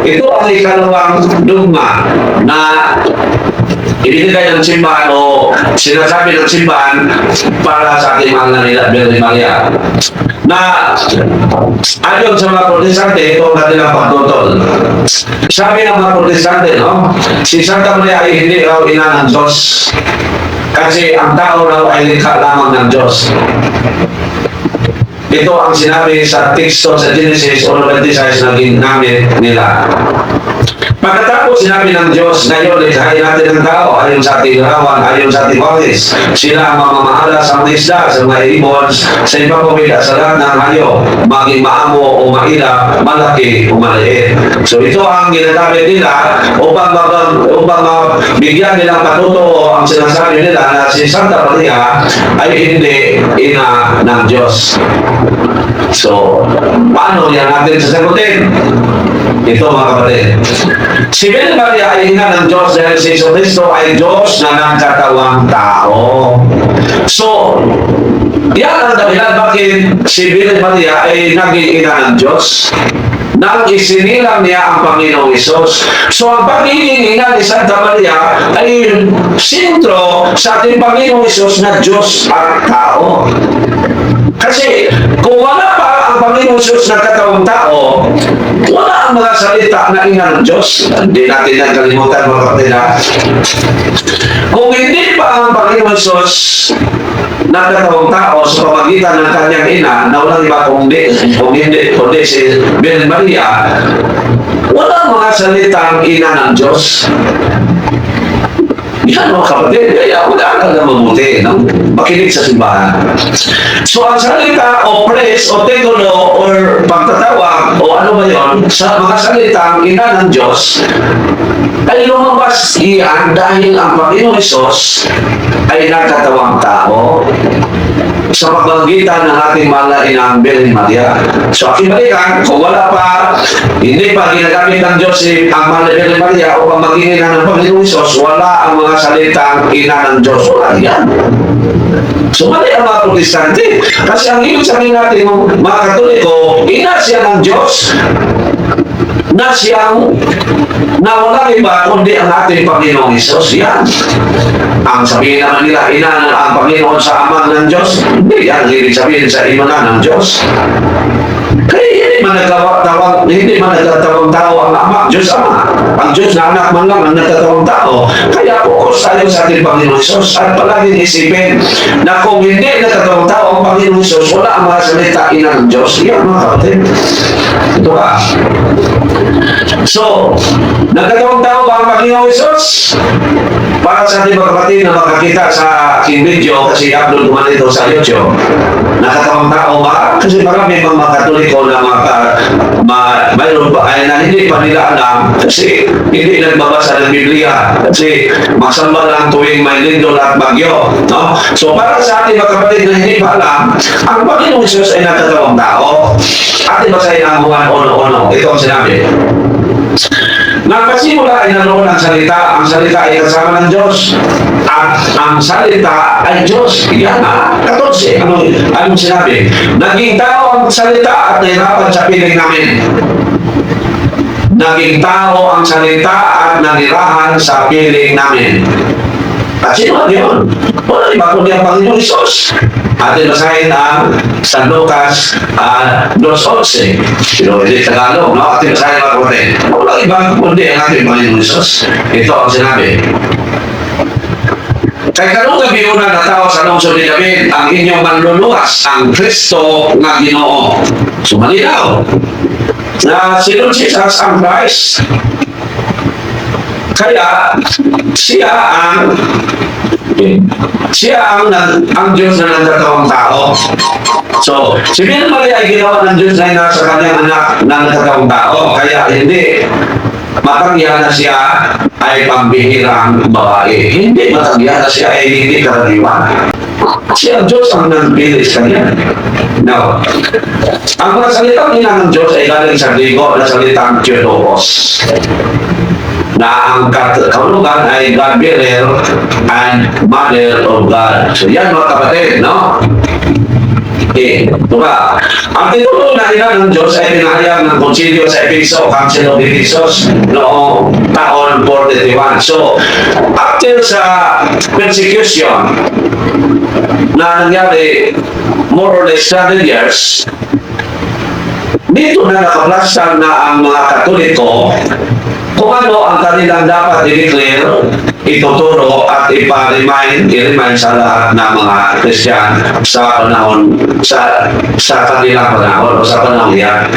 Ito ang ikalawang dogma na ibinigay ng simbahan o sinasabi ng simbahan para sa ating mahal na nila, Birhen Maria. Na ayon sa mga protestante, ito ang kanilang pagtutol. Sabi ng mga protestante, no? Si Santa Maria ay hindi raw ina ng Diyos. Kasi ang tao raw ay likha lamang ng Diyos. Ito ang sinabi sa teksto sa Genesis 1:26 na ginamit nila. Pagkatapos sinabi ng Diyos, ngayon likhain natin ang tao ayon sa ating larawan, ayon sa ating walis. Sila ang mamamahala sa mga isda, sa mga ibon, sa ipapawid at sa lahat ng hayop, maging maamo o maila, malaki o maliit. So ito ang ginagamit nila upang bigyan nilang patutuo ang sinasabi nila na si Santa Maria ay hindi ina ng Diyos. So, paano yan natin sasagutin? Ito mga kapatid. Si Birhen Maria ay ina ng Diyos dahil si Jesucristo ay Diyos na nagkatawang tao. So, yan ang dahilan bakit si Birhen Maria ay naging ina ng Diyos nang isinilang niya ang Panginoong Hesus. So, ang pagiging ina ni Santa Maria ay sentro sa ating Panginoong Hesus na Diyos at tao. Kasi kung wala pa ang Panginoong Diyos na katawang tao, wala ang mga salita na ina ng Diyos. Hindi natin nakalimutan mga kapatid. Kung hindi pa ang Panginoong Diyos na katawang tao sa pamagitan ng kanyang ina, na walang iba kundi si Birhen Maria, wala mga salitang ina ng Diyos. Yan mga kapatid, kaya wala ka na mabuti, no? Makinig sa simbahan. So ang salita o praise o titulo or pagtatawag o ano ba yun, sa mga salitang ina ng Diyos, ay lumabas iyan dahil ang Panginoong Hesus ay nagkatawang tao sa pagbagitan ng ating mahal na inang Birhen Maria. So aking balikan, kung wala pa, hindi pa ginagamit ng Diyos ang mahal na Birhen Maria upang maging ina ng Panginoong Hesus, wala ang mga salitang ina ng Diyos. Wala yan. So mali ang mga protestante. Kasi ang ibig sabihin natin, mga Katoliko, ina siya ng Diyos na siyang na walang iba kundi ang ating Panginoong Hesus. Yan. Ang sabihin naman nila, ina ang Panginoon sa Ama ng Diyos. Hindi yan. Hindi sabihin sa ina ng Diyos. Kaya hindi man nagtatawang tao ang Ama, Diyos Ama. Ang Diyos na anak man lang ang nagtatawang tao. Kaya focus tayo sa ating Panginoong Hesus at palaging isipin na kung hindi nagtatawang tao ang Panginoong Hesus, wala ang mga salita ina ng Diyos. Yan mga kapatid. Ito ka. So, nagtatawang tao ba ang Panginoong Hesus? Para sa ating mga kapatid na makakita sa aking video, kasi upload naman ito sa YouTube, nakatawang tao ba? Kasi marami mga Katoliko na mayroon pa ay na hindi pa nila alam kasi hindi nagbabasa ng Biblia kasi magsamba lang tuwing may lindol at bagyo, no? So para sa ating mga kapatid na hindi pa alam, ang Panginoong Hesus ay nagkatawang tao. Ating basahin ang Juan 1:1. Ito ang sinabi. Nagpasimula ay naroon ang salita ay kasama ng Diyos, at ang salita ay Diyos. Yan na, 14. Anong sinabi? Naging tao ang salita at nahirapan sa piling namin. Naging tao ang salita at nanirahan sa piling namin. At sino yun? Wala iba kundi ang Panginoong Hesus. Atin basahin ang San Lucas 2:11. Pero hindi Tagalog, no? Atin basahin ang kapatid. Wala iba kundi ang ating Panginoong Hesus. Ito ang sinabi. Kay kanong gabi una na tao sa lungsod ni David, ang inyong manluluwas, ang Kristo na Ginoo. Sumalinaw na si Lord Jesus ang Christ. Kaya siya ang Diyos na nagkatawang tao. So, si Birhen Maria ay ginawa ng Diyos na nasa kanyang anak na nagkatawang tao. Kaya hindi matanggihan na siya ay pambihirang babae. Hindi matanggihan na siya ay hindi karaniwan. Siya ang Diyos ang nagpili sa kanya. Now, ang mga salitang ina ng Diyos ay galing sa Griego na salitang Theotokos, na ang kahulugan ay God-bearer and Mother of God. So yan mga kapatid, no? Okay, diba? Ang titulo na ina ng Diyos ay pinahayag ng Konsilyo sa Efeso, Council of Ephesus, noong taon 41. So, after sa persecution na nangyari more or less 7 years, dito na nakaplasan na ang mga Katoliko kung ano ang kanilang dapat i-declare, ituturo at i-remind sa lahat ng mga Christian sa panahon, sa kanilang panahon o sa panahon yan.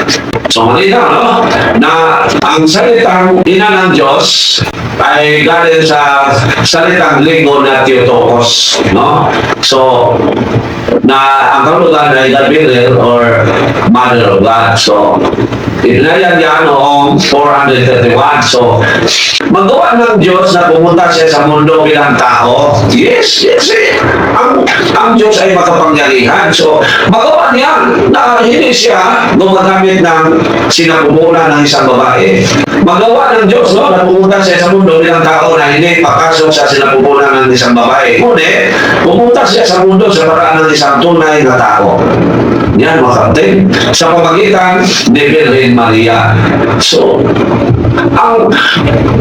So malinaw, no? Na ang salitang ina ng Diyos ay galing sa salitang linggo na Theotokos, no? So, na ang kalugan ay the Mother or Mother of God. So, inayag niya noong 431. So, magawa ng Diyos na pumunta siya sa mundo bilang tao. Yes. Ang Diyos ay makapangyarihan. So, magawa niya na hindi siya gumagamit ng sinapupunan ng isang babae. Magawa ng Diyos, no, na pumunta siya sa mundo bilang tao na hindi papasok sa sinapupunan ng isang babae. Ngunit, pumunta siya sa mundo sa paraan ng isang tunay na tao. Yan, mga kapatid. Sa pamagitan ni Virgen Maria. So, ang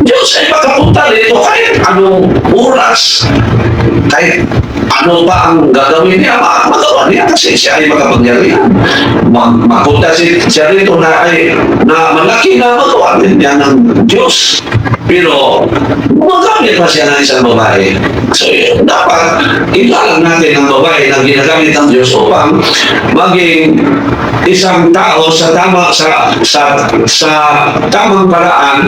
Diyos ay makapunta dito kahit anong oras, kahit ano pa ang gagawin niya, magawa niya kasi siya ay makapangyarihan. Mapunta siya rito na malaki na magawa niya ng Diyos. Pero, gumagamit pa siya ng isang babae. So, dapat ilalang natin ang babae na ginagamit ng Diyos upang maging isang tao sa tamang paraan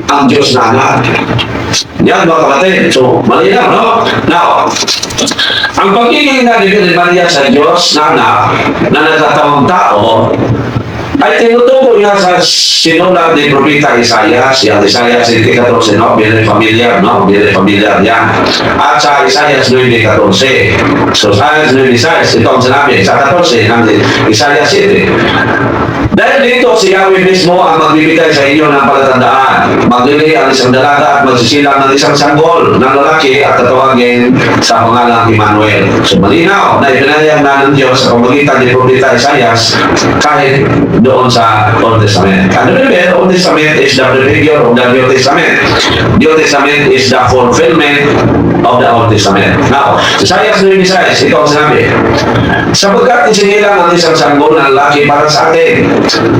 ang Diyos na anak. Yan mga kapatid. So, malinaw, no? Now, ang pagiging na ni Maria sa Diyos na anak na nagtatawang tao ay tinutukoy niya sa sinulat ni Propeta Isaias, yung Isaias 14, no? Very familiar, no? Very familiar yan. At sa Isaias 9:14. So, Isaias 9:16, ito ang sinabi, sa 14 ng Isaias 7. Dahil dito, si Yahweh mismo ang magbibigay sa inyo ng palatandaan. Maglili ang isang dalaga at magsisilang ng isang sanggol ng lalaki at tatawagin sa pangalang Emmanuel. So, malinaw na ipinahayag na ng Diyos sa pamagitan ni Propeta Isaias kahit doon sa Old Testament. And remember, Old Testament is the prefigure of the New Testament. New Testament is the fulfillment of the Old Testament. Now, Isaias 9:16, ito ang sinabi, sapagkat isinilang ang isang sanggol ng lalaki para sa atin,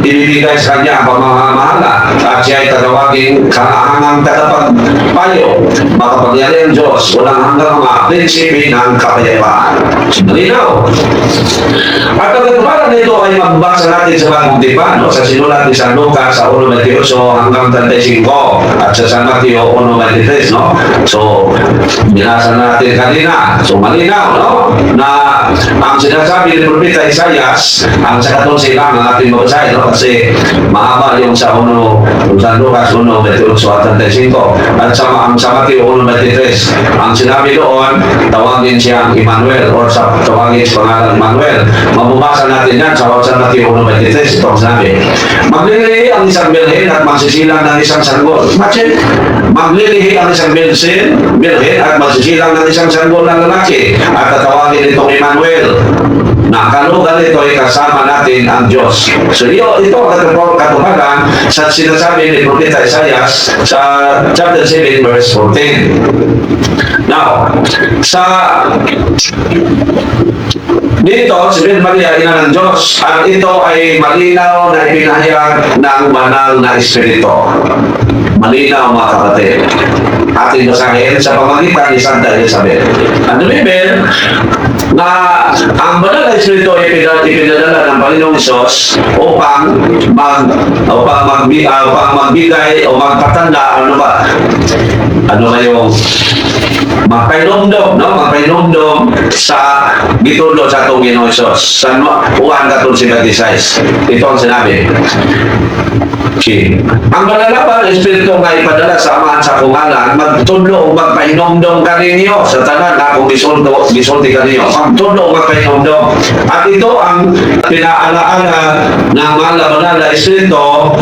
ibibigay sa kanya ang pamamahala at siya ay tatawagin kahangang tagapagpayo, makapangyarihan Diyos, walang hanggang mga prinsipe ng kapayapaan. Malinaw. At ang katuparan nito ay magbasa natin sa Bagong Tipan, no? Sa sinulat ni San Lucas sa 1:28 hanggang 35 at sa San Mateo 1:23, no? So, binasa natin kanina. So, malinaw, no? Na ang sinasabi ni Propeta Isaias, ang sa 14 lang ang ating mabasahin, no? Kasi mahaba yung sa San Lucas 1:28 at 35 at ang sa Mateo 1:23. Ang sinabi doon, tawagin siyang Emmanuel or tawagin sa pangalan Emmanuel. Mababasa natin yan sa Mateo 1:23. Ito ang sinabi, maglilihi ang isang bilhin at magsisilang ng isang sanggol. Imagine, maglilihi ang isang bilhin at magsisilang ng isang sanggol ng lalaki at tatawagin itong Emmanuel. Na kalugan ito ay kasama natin ang Diyos. So ito ang katuparan sa sinasabi ni Propeta Isaias sa chapter 7 verse 14. Now, dito, si Virgen Maria, ina ng Diyos, at ito ay malinaw na ipinahayag ng banal na Espiritu. Malinaw mga kapatid. Ating basahin sa pamagitan ni Santa Elizabeth. Ano remember na ang banal na Espiritu ay ipinadala ng Panginoong Diyos upang magbigay o magpatanda, ano ba? Ano kayong magpainomdom, no? Magpainomdom sa gitulo sa itong Ginoong Diyos. Sa Juan 14:26. Ito ang sinabi. Okay. Ang malalaman ng Espiritu nga ipadala sa amahan sa kungalan, magtudlo o magpainomdom ka ninyo sa tanan na kung gisulti ka ninyo. Magtudlo o magpainomdom. At ito ang pinaalaala ng malaman na Espiritu.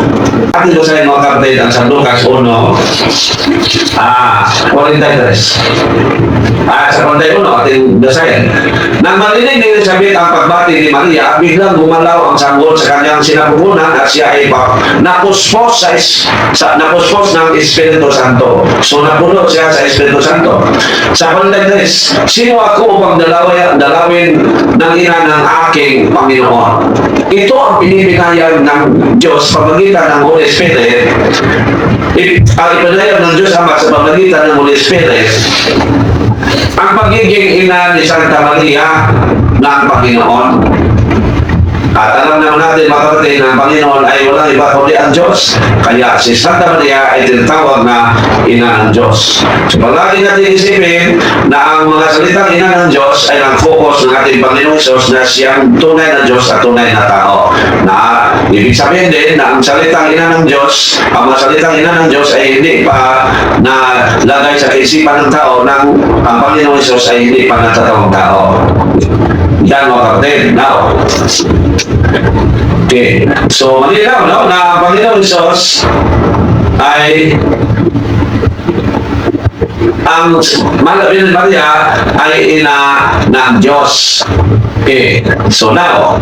At ito sa inyo kapatid ang San Lucas 1:43. At sa 41, ating basahin. Nang marinig ni Elizabeth ang pagbati ni Maria, biglang gumalaw ang sanggol sa kanyang sinapupunan at siya ay napuspos napuspos ng Espiritu Santo. So napuno siya sa Espiritu Santo. Sa 43, sino ako upang dalawin ng ina ng aking Panginoon? Ito ang pinipinayag ng Diyos pamagitan ng Holy Spirit. Ang ipinayag ng Diyos Ama sa pamagitan ng Holy Spirit ang pagiging ina ni Santa Maria ng Panginoon. At alam naman natin mga kapatid na ang Panginoon ay walang iba kundi ang Diyos. Kaya si Santa Maria ay tinatawag na ina ng Diyos. So palagi natin isipin na ang mga salitang ina ng Diyos ay nag-focus ng ating Panginoon Isus na siyang tunay na Diyos at tunay na tao. Na ibig sabihin din na ang salitang ina ng Diyos, ang mga salitang ina ng Diyos ay hindi pa na lagay sa kaisipan ng tao nang ang Panginoon Isus ay hindi pa natatawang tao. Yan mga kapatid. Now, okay. So, malinaw, no? Na ang Panginoon Isus ay ang Virgin Maria ay ina ng Diyos. Okay. So, now,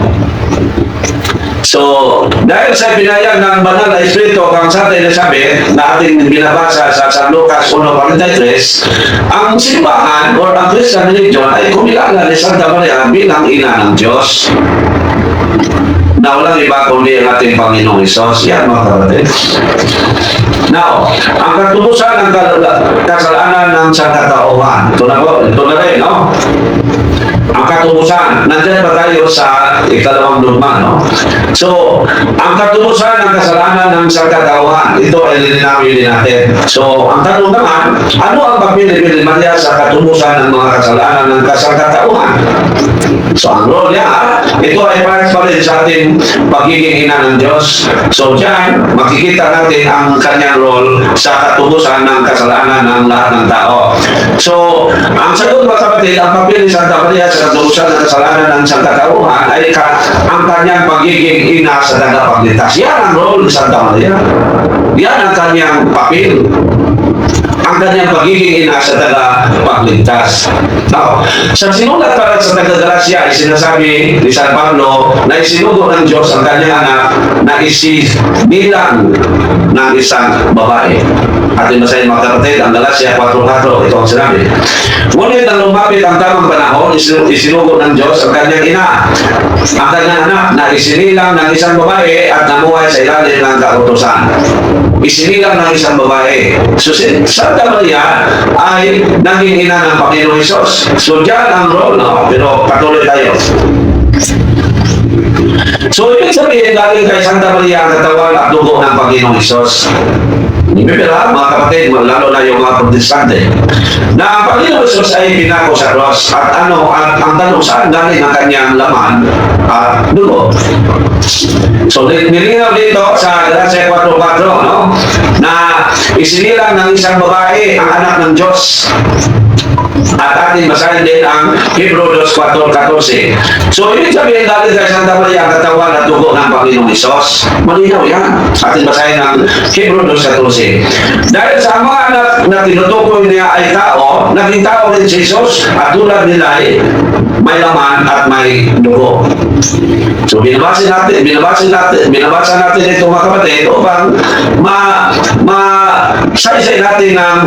dahil sa pinayag ng Banal na Espiritu kang Santa Elizabeth na ating binabasa sa San Lucas 1:43, ang simbahan o ang Christian religion ay kumilala ni Santa Maria bilang ina ng Diyos na walang iba kundi ang ating Panginoong Isus. Yan mga kapatid. Now, ang katubusan ng kasalanan ng sangkatauhan. Ito na rin, no? Ang katubusan, nandiyan pa tayo sa ikalawang dugma, no? So, ang katubusan ng kasalanan ng sangkatauhan, ito ay lilinawin din natin. So, ang tanong naman, ano ang papel ni Virgin Maria sa katubusan ng mga kasalanan ng sangkatauhan? So, ang role niya, ito ay para pa rin sa ating pagiging ina ng Diyos. So, dyan, makikita natin ang kanyang role sa katubusan ng kasalanan ng lahat ng tao. So, ang sagot mga kapatid, ang papel ni Santa Maria sa katubusan ng kasalanan ng sangkatauhan ay ang kanyang pagiging ina sa tagapagligtas. Yan ang role ni Santa Maria. Yan ang kanyang papel. Ang kanyang pagiging ina sa tagapagligtas. Now, sa sinulat para sa taga-Galacia ay sinasabi ni San Pablo na isinugo ng Diyos ang kanyang anak na isinilang ng isang babae. Atin basahin mga kapatid, ang Galacia 4:4, ito ang sinabi. Ngunit nang lumapit ang tamang panahon, isinugo ng Diyos ang kanyang ina, ang kanyang anak na isinilang ng isang babae at namuhay sa ilalim ng kautusan. Isinilang ng isang babae. So, Santa Maria ay naging ina ng Panginoong Isus. So, dyan ang role, no? Pero patuloy tayo. So, ibig sabihin, galing kay Santa Maria ang katawan at dugo ng Panginoong Isus. Pero mga kapatid, lalo na yung mga protestante, na ang Panginoong Isus ay pinako sa cross at ang tanong saan galing ang kanyang laman at dugo. So, nilinaw dito sa Galacia 4:4, no? Na isinilang ng isang babae ang anak ng Diyos. At atin basahin din ang Hebrews 4:14. So, ibig sabihin dahil kay Santa Maria ang katawan at dugo ng Panginoong Isus. Malinaw yan. Atin basahin ang Hebrews 14. Dahil sa mga anak na tinutukoy niya ay tao, naging tao rin si Isus at tulad nila ay may laman at may dugo. So, binabasa natin ito mga kapatid upang saysay natin ng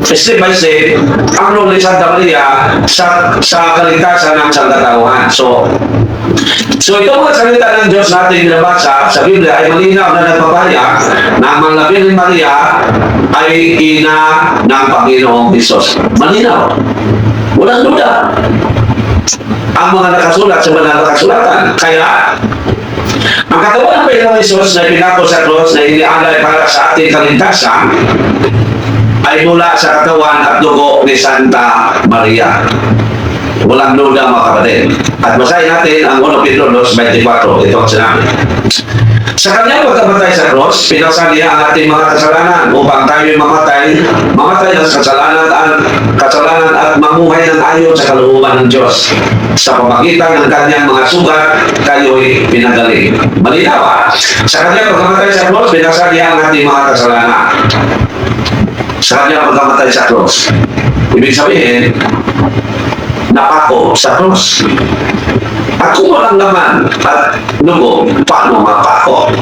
step by step ang role ni Santa Maria sa kaligtasan ng sangkatauhan. So itong mga salita ng Diyos natin binabasa sa Biblia ay malinaw na nagpapahayag na ang mga Virgin Maria ay ina ng Panginoong Isus. Malinaw. Walang duda. Ang mga nakasulat sa banal na kasulatan. Kaya, ang katawan ng Panginoong Isus na pinako sa cross na inialay para sa ating kaligtasan ay mula sa katawan at dugo ni Santa Maria. Walang duda mga kapatid. At basahin natin ang 1 Pedro 2:24. Ito ang sinabi. Sa kanyang pagkamatay sa cross, pinasa niya ang ating mga kasalanan upang tayo'y mamatay ng kasalanan at mamuhay ng ayon sa kalooban ng Diyos. Sa pamagitan ng kanyang mga sugat, kayo'y pinagaling. Malinaw. Sa kanyang pagkamatay sa cross, pinasa niya ang ating mga kasalanan. Sa kanyang pagkamatay sa cross. Ibig sabihin, napako sa krus. At kung walang laman at dugo, paano mapako?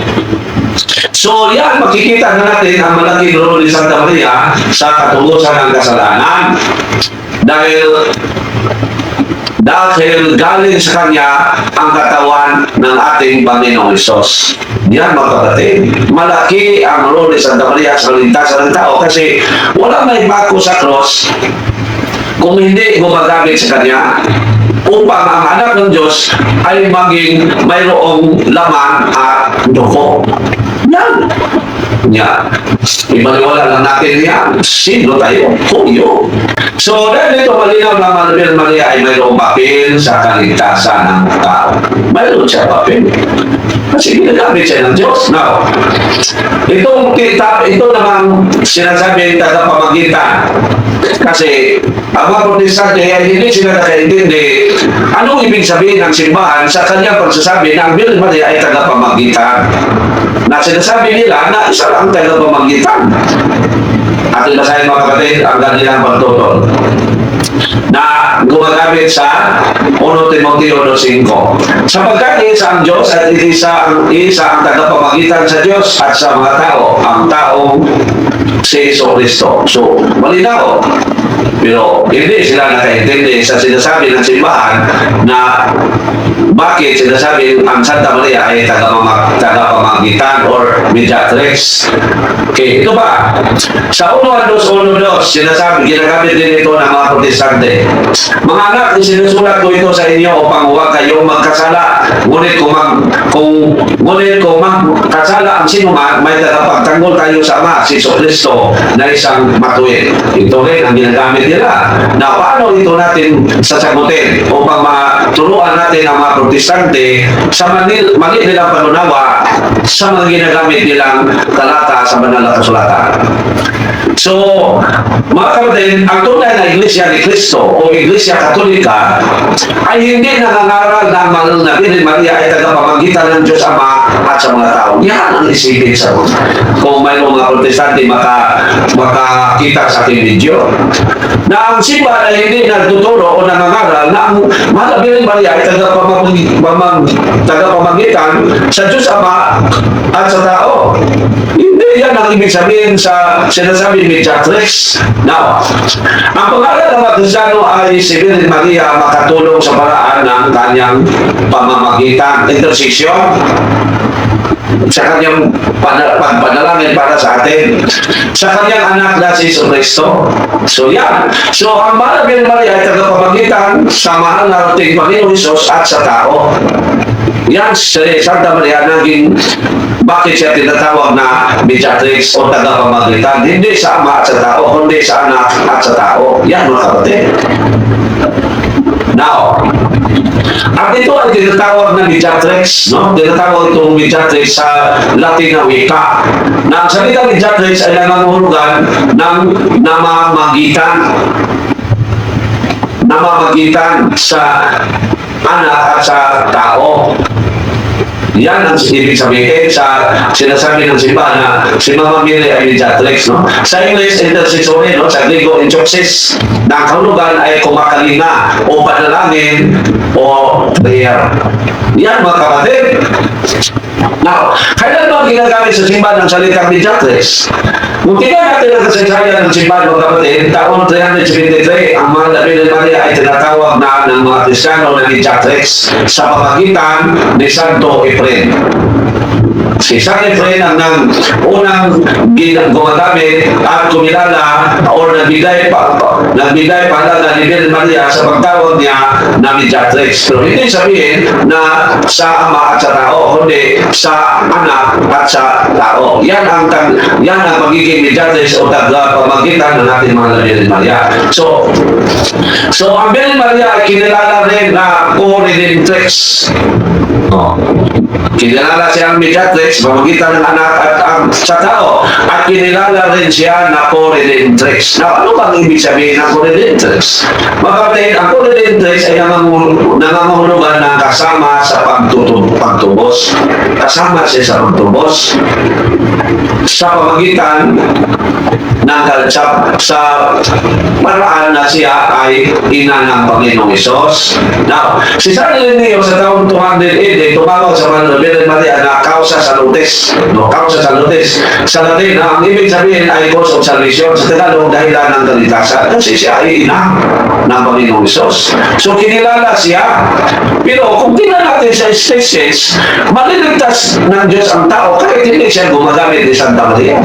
So yan, makikita na natin ang malaking role ni Santa Maria sa katubusan ng kasalanan. Dahil galing sa Kanya ang katawan ng ating Panginoong Hesus. Yan mga kapatid, malaki ang role ni Santa Maria sa kaligtasan ng tao kasi wala may bako sa cross kung hindi gumagamit sa Kanya upang ang anak ng Diyos ay maging mayroong laman at dugo. Yan. Yan. Ibaliwala lang natin yan. Sino tayo? Kuyo. So, dahil ito malinaw na Maria ay mayroong papel sa kaligtasan ng tao. Mayroon siya papel. Kasi ginagamit siya ng Diyos. Now, ito namang sinasabi tagapamagitan. Kasi ang mga protestante ay hindi sila nakaintindi anong ibig sabihin ng simbahan sa kanyang pagsasabi na ang Virgin Maria ay tagapamagitan. Na sinasabi nila na isa lang tagapamagitan. At basahin mga kapatid ang kanilang pagtutol na gumagamit sa 1 Timoteo 2:5. Sapagkat isa ang Diyos at isa ang tagapamagitan sa Diyos at sa mga tao, ang taong si Jesucristo. So, malinaw. Pero hindi sila nakaintindi sa sinasabi ng simbahan na bakit sinasabi ang Santa Maria ay tagapamagitan or mediatrix. Okay, ito ba? Sa 1:2 sinasabi, ginagamit din ito ng mga protestante. Mga anak, sinusulat ko ito sa inyo upang huwag kayong magkasala. Ngunit kung magkasala ang sino man, may tagapagtanggol tayo sa Ama, si Jesucristo, na isang matuwid. Ito rin ang ginagamit nila. Na paano ito natin sasagutin upang maturuan natin ang mga protestante sa mali nilang panunawa sa mga ginagamit nilang talata sa banal na kasulatan. So, mga kapatid, ang tunay na Iglesia ni Cristo o Iglesia Katolika ay hindi nangangaral na ang na Virgin Maria ay tagapamagitan ng Diyos Ama at sa mga tao. Yan ang isipin sa mga. Kung mayroong mga protestante makakita sa ating video, na ang simbahan ay hindi nagtuturo o nangangaral na ang mahal na Virgin Maria ay tagapamagitan sa Diyos Ama at sa tao. Hindi yan ang ibig sabihin sa sinasabi mediatrix. Now, ang pangalan ng mga Kristiyano ay si Virgin Maria makatulong sa paraan ng kanyang pamamagitan, intercession, sa kanyang panalangin para sa atin, sa kanyang anak na si Jesucristo. So yan. So ang mahal na Virgin Maria ay tagapamagitan sa mahal na ating Panginoong Hesus at sa tao. Yan si Santa Maria naging bakit siya tinatawag na mediatrix o tagapamagitan? Hindi sa Ama at sa tao, kundi sa anak at sa tao. Yan mga kapatid. Now, at ito ay tinatawag na mediatrix, no? Tinatawag itong mediatrix sa Latin na wika. Na ang salita mediatrix ay nangangahulugan ng namamagitan sa anak at sa tao. Yan ang ibig sabihin sa sinasabi ng simbahan na si Mama Mary ay mediatrix, no? Sa English, intercessory, no? Sa Griego, intercess, na ang kahulugan ay kumakalina o panalangin o prayer. Yan mga kapatid. Now, kailan ba ginagamit sa simbahan ng salitang mediatrix? Kung tingnan natin ang kasaysayan ng simbahan mga kapatid, taon 373, ang mahal na Virgin Maria ay tinatawag na ng mga Kristiyano na mediatrix sa pamagitan ni Santo Efren. Si San Efren ang unang gumagamit at kumilala o nagbigay palaga ni Virgin Maria sa pagtawag niya na mediatrix. Pero hindi sabihin na sa Ama at sa tao, kundi sa anak at sa tao. Yan ang magiging mediatrix o tagapamagitan ng ating mahal na Virgin Maria. So ang Virgin Maria ay kinilala rin na co-redemptrix. Kinilala siyang mediatrix, pamagitan ng anak at sa tao, at kinilala rin siya na co-redemptrix. Now, ano bang ibig sabihin ng co-redemptrix? Mga kapatid, ang co-redemptrix ay nangangahulugan ng kasama sa pagtubos. Kasama siya sa pagtubos sa pamagitan ng kaltsap sa paraan na siya ay ina ng Panginoong Isos. Now, si San Ireneo sa taong 280, tumawag sa Virgen Maria na causa salutis. No, causa salutis. Sa Latin, ang ibig sabihin ay cause of salvation. Sa Tagalog, dahilan ng kaligtasan. Kasi siya ay ina ng Panginoong Isos. So, kinilala siya. Pero kung tingnan natin sa stages, maliligtas ng Diyos ang tao kahit hindi siya gumagamit ni Santa Maria.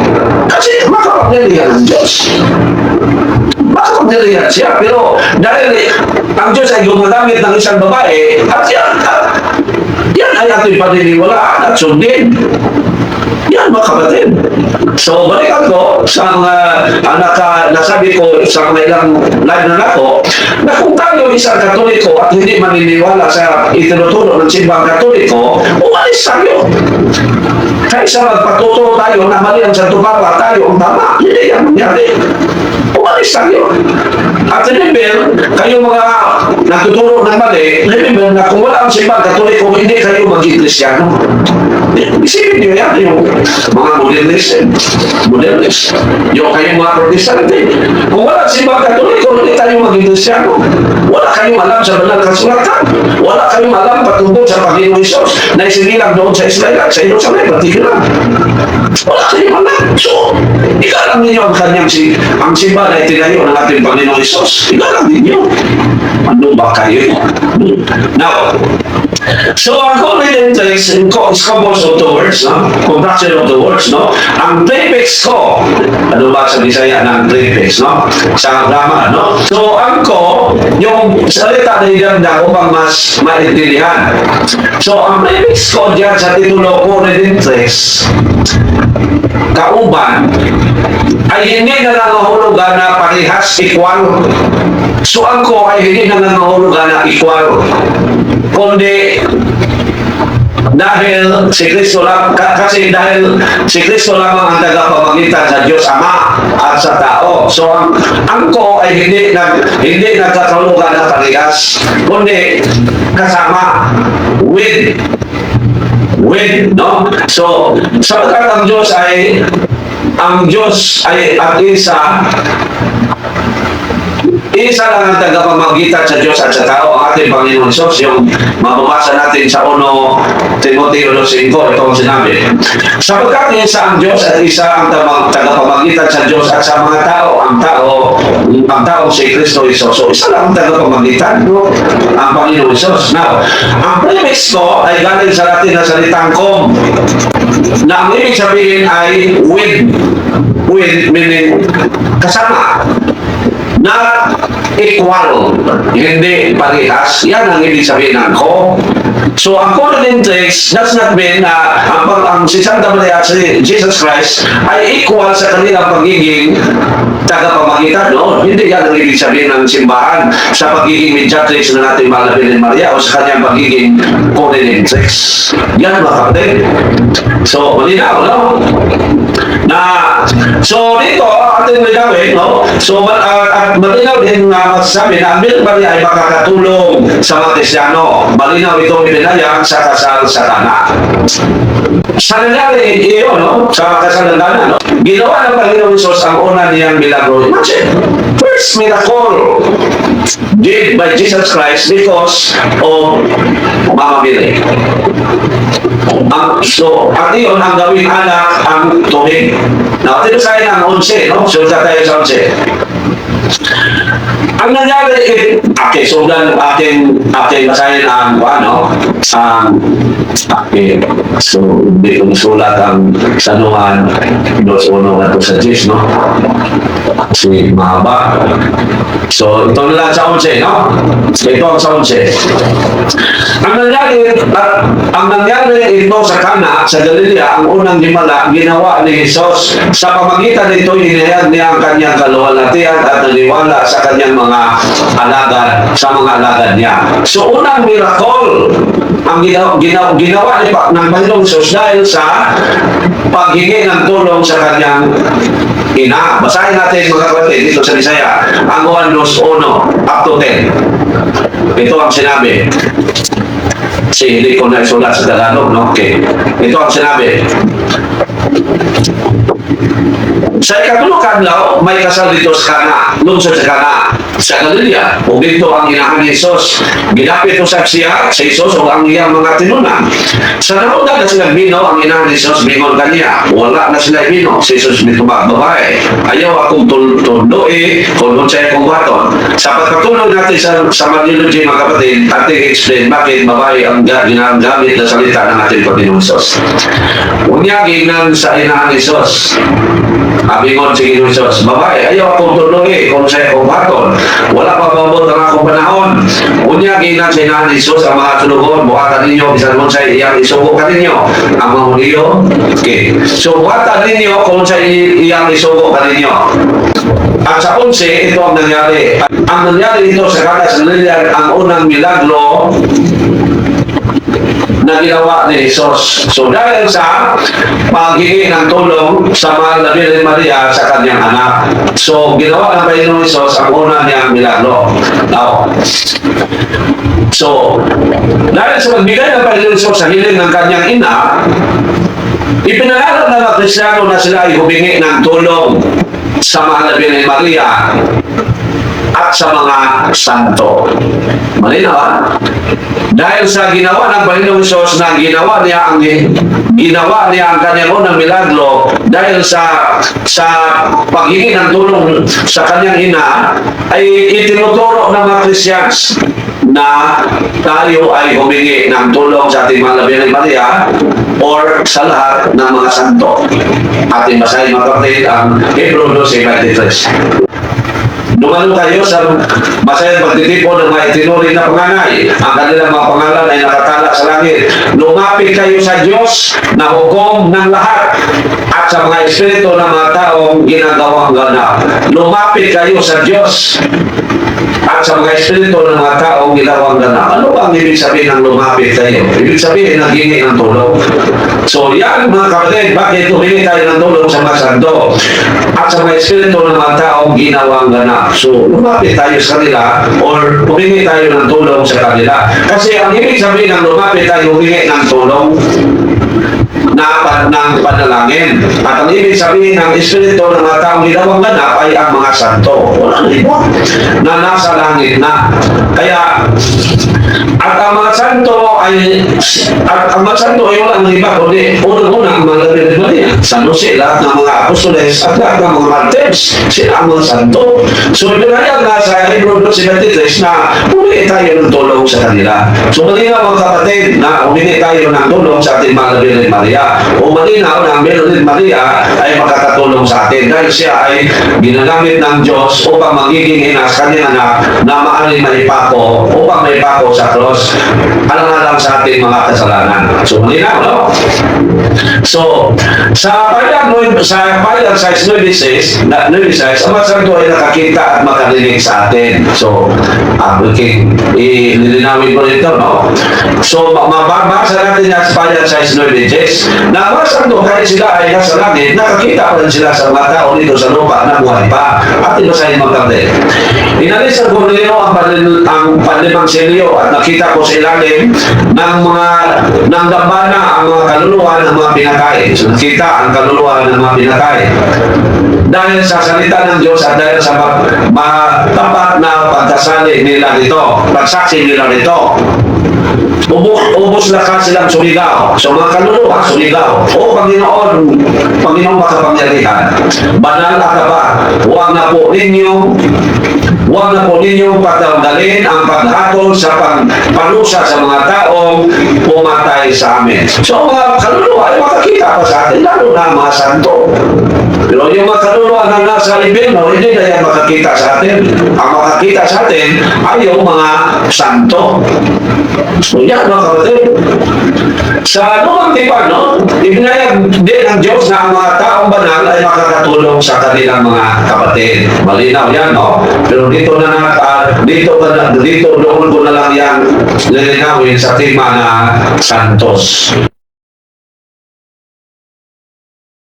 Kasi makapaglilihan ng Diyos. Makapaglilihan siya. Pero dahil ang Diyos ay gumagamit ng isang babae, at yan ay ating paniniwalaan at sundin. Yan mga kapatid. So, balikan ko sa nasabi ko sa mga ilang live na ako, na kung tayo isang Katoliko at hindi maniniwala sa itinuturo ng simbang Katoliko, umalis tayo. Kaysa magpatuto tayo na mali ang Santo Papa, tayo ang tama. Hindi yan nangyari. Umalis tayo. At remember, kayo mga nagtuturo ng mali, remember na kung wala ang simbang Katoliko, hindi kayo maging Kristyano. Isipin niyo yan, yung mga modernist, yung kayong mga protestante. Kung wala ang simbang Katoliko, hindi tayo maging Kristyano. Wala kayong alam sa banal kasulatan. Wala kayong alam patungkol sa Panginoong Isos na isinilang doon sa Israel at sa Jerusalem, particular. Wala kayong alam. So, ikalam ninyo ang kanyang ang simba na itinayo ng ating Panginoong Isos. Ikalam ninyo. Ano ba kayo? Now, so ang confident is composed of the words, no? Contraction of the words, no? Ang prefix ko, ano ba sa Bisaya ng prefix, no? Sa grammar, no? So, ang ko, yung salita na iganda upang mas maintindihan. So, ang prefix ko dyan sa titulo ko redemptrix, kauban, ay hindi na nangahulugan na parehas equal. So, ang ko ay hindi na nangahulugan na equal. Kundi dahil si Kristo lang, kasi dahil si Kristo lamang ang tagapamagitan sa Diyos Ama at sa tao. So ang ko ay hindi nagkakahulugan na parehas, kundi kasama with, no? So sapagkat ang Diyos ay at isa lang ang tagapamagitan sa Diyos at sa tao, ang ating Panginoon Isos. Yung mababasa natin sa 1 Timoteo 5, itong sinabi. Sapagkat isa ang Diyos at isa ang tagapamagitan sa Diyos at sa mga tao, ang tao si Kristo Isos. So, isa lang ang tagapamagitan, no? Ang Panginoon Isos. Now, ang premise ko ay galing sa Latin na salitang com, na ang ibig sabihin ay with meaning kasama. Not equal, hindi parehas. Yan ang ibig sabihin ng ko. So, ang coordinates does not mean na ang si Santa Maria at si Jesus Christ ay equal sa kanilang pagiging tagapamagitan. No? Hindi yan ang ibig sabihin ng simbahan sa pagiging mediatrix na natin mahal na Virgen Maria o sa kanyang pagiging coordinatrix. Yan mga kapatid. So, malinaw, no? So, dito, ating nagawin, no? So, at malinaw din na magsasabi na ang Virgen Maria ay makakatulong sa mga Kristyano. Malinaw itong ibinayang sa kasal sa Tana. Sa nangyari iyo, no? Sa kasal ng Tana, no? Ginawa ng Panginoong Isos ang una niyang milagro. Imagine, first miracle did by Jesus Christ because of Mama Mary. So, at iyon ang gawing anak ang tubig. Now, ito sa akin ang 11, no? So, tayo sa 11. Ang nangyari, okay, so dan ating basahin ang ano, okay, so hindi kong sulat ang sanuhan dos uno na to sa Diyos, no? Kasi mahaba. So, ito na lang sa 11, no? Ito ang sa 11. Ang nangyari ito sa Cana, sa Galilea, ang unang himala, ginawa ni Jesus. Sa pamagitan nito, inihayag niya ang kanyang kaluwalhatian at naniwala sa kanyang mga alagad, sa mga alagad niya. So, unang miracle ang ginawa ng Panginoong Jesus dahil sa paghingi ng tulong sa kanyang ina. Basahin natin mga kapatid dito sa Bisaya, ang 1:1 up to 10. Ito ang sinabi. Kasi hindi ko na isulat sa Tagalog, no? Okay. Ito ang sinabi. Sa ikatulong kadlaw, may kasal dito sa Kana, lungsod sa Kana, sa Galilea. O dito ang inahan ni Jesus. Ginapit usab siya sa Jesus o ang iyang mga tinunan. Sa naundan na sila bino, ang inahan ni Jesus, bingon kaniya. Wala na sila bino. Si Jesus dito babae. Ayaw akong tuloi kung sa'yo kong baton. Sa pagpatuloy natin sa Magnology, mga kapatid, ating explain bakit babae ang ginagamit na salita ng ating Panginoong Jesus. Unyagin ng sa inahan ni Jesus. Abingon si Jesus, babae, ayaw akong tulungi kung sa'yo kong baton. Wala pa mabot ang akong panahon. Unyagin ng sa inahan ni Jesus ang mga sulugon, buhatan ninyo, bisan kung sa'yo iyang isugo ka ninyo. Ang mga huliyo, okay. So, buhatan ninyo kung sa'yo iyang isugo ka ninyo. At sa 11, ito ang nangyari. Ang nangyari dito sa Kana sa Galilea, ang unang milagro na ginawa ni Jesus. So dahil sa paghingi ng tulong sa mahal na Birhen Maria sa kanyang anak. So ginawa ng Panginoon Jesus ang una niyang milagro. Now, so dahil sa magbigay ng Panginoon Jesus sa hiling ng kanyang ina, ipinangalan ng mga Kristiyano na sila ay humingi ng tulong sa mahal na Birhen Maria at sa mga santo. Malinaw, dahil sa ginawa ng Panginoong Diyos na ginawa niya ang kanyang unang milagro dahil sa paghingi ng tulong sa kanyang ina, ay itinuturo ng mga Christians na tayo ay humingi ng tulong sa ating mahal na Birhen Maria or sa lahat ng mga santo. Ating basahin mga kapatid ang Hebrew 12:23. Dumalo kayo sa basahin pagtitipon ng mga itinuri na panganay. Ang kanilang mga pangalan ay nakatala sa langit. Lumapit kayo sa Diyos na hukom ng lahat at sa mga espiritu ng mga taong ginagawang ganap. Lumapit kayo sa Diyos at sa mga espiritu ng mga taong ginawang ganap. Ano ba ang ibig sabihin ng lumapit tayo? Ibig sabihin ng hingi ng tulong. So yan mga kapatid, bakit humingi tayo ng tulong sa mga santo at sa mga espiritu ng mga taong ginawang ganap? So lumapit tayo sa kanila or humingi tayo ng tulong sa kanila. Kasi ang ibig sabihin ng lumapit tayo humingi ng tulong ng panalangin. At ang ibig sabihin ng espiritu ng mga taong ginawang ganap ay ang mga santo. Wala na iba na nasa langit na. Kaya at ang mga santo ay wala ng iba kundi unang-una ang mga Birhen Maria. San Jose, lahat ng mga apostoles at lahat ng mga martyrs, sila ang mga santo. So pinayag na sa Hebrew 12:23 na humingi tayo ng tulong sa kanila. So malinaw mga kapatid na humingi tayo ng tulong sa ating mga Birhen Maria. O malinaw na ang Birhen Maria ay makakatulong sa atin dahil siya ay ginagamit ng Diyos upang magiging ina sa kanyang anak na maaaring maipako upang maipako sa cross alang-alang sa ating mga kasalanan. So malinaw, no? So sa payag sa 9:6, ang mga santo ay nakakita at makarinig sa atin. So nilinawin ko nito, no? So mababasa natin yan sa payag sa 9:6 na mga santo kahit sila ay nasa langit, nakakita pa rin sila sa mga tao dito sa lupa na buhay pa. At ito sa inyong magkapit. Inalis ang gobernador ang panlimang selyo at nakita ko sa ilalim ng gambana ang mga kaluluwa ng mga pinatay. So nakita ang kaluluwa ng mga pinatay. Dahil sa salita ng Diyos at dahil sa matapat na pagkasali nila dito, pagsaksi nila dito. Ubos lakas silang sumigaw. So mga kaluluwa, sumigaw. O Panginoon makapangyarihan, banal ka ba? Huwag na po ninyong patanggalin ang paghatol sa panusa sa mga taong pumatay sa amin. So mga kaluluwa ay makakita pa sa atin, lalo na mga santo. Pero yung mga kaluluwa na nasa impyerno, hindi na yan makakita sa atin. Ang makakita sa atin ay yung mga santo. So yan mga kapatid. Sa lumang tipan, no? Ibinayag din ng Diyos na ang mga taong banal ay makakatulong sa kanilang mga kapatid. Malinaw yan, no? Pero dito doon ko na lang yan lilinawin sa tema na santos.